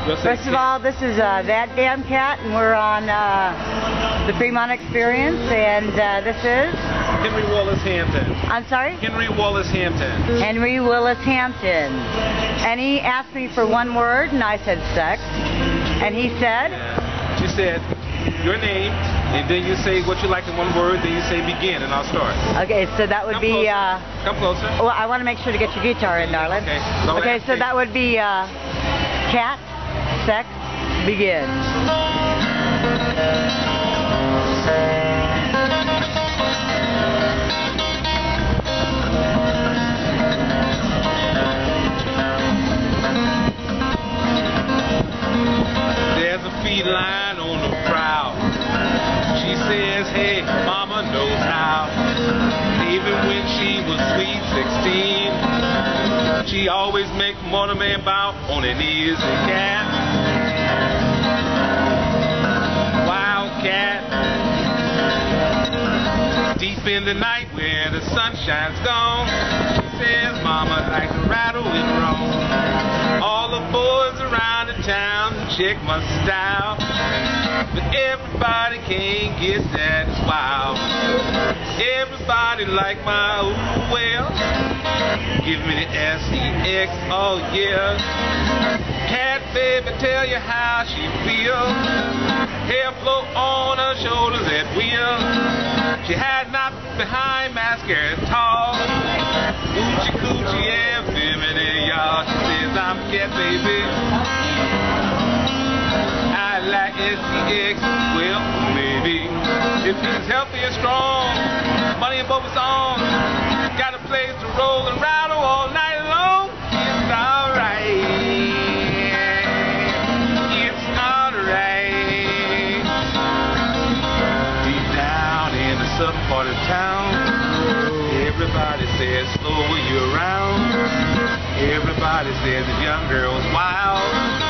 First of all, this is That Damn Cat, and we're on the Fremont Experience, and this is... Henry Wallace Hampton. I'm sorry? Henry Wallace Hampton. Henry Wallace Hampton. And he asked me for one word, and I said sex. And he said? Yeah. She said your name, and then you say what you like in one word, then you say begin, and I'll start. Okay, so that would be... Come closer. Well, I want to make sure to get your guitar in, darling. Okay. Okay, so that would be cat, sex, begin. There's a feline on the prowl. She says, hey, mama knows how. Even when she was sweet 16, she always make money man bow on her knees and cat. Wildcat. Deep in the night where the sunshine's gone, she says, mama like to rattle and roll. All the boys around the town check my style, but everybody can't get that wow. Everybody like my ooh well. Give me the S-E-X, oh yeah. Cat baby tell you how she feel. Hair float on her shoulders at will. She had not behind mascara tall. Oochie coochie and feminine, y'all. She says I'm a cat baby. I like S-E-X, well maybe. If he's healthy and strong, money and both is on. Got a place to roll and rattle all night long. It's alright. It's alright. Deep down in the southern part of town, everybody says slow when you're around. Everybody says the young girl's wild.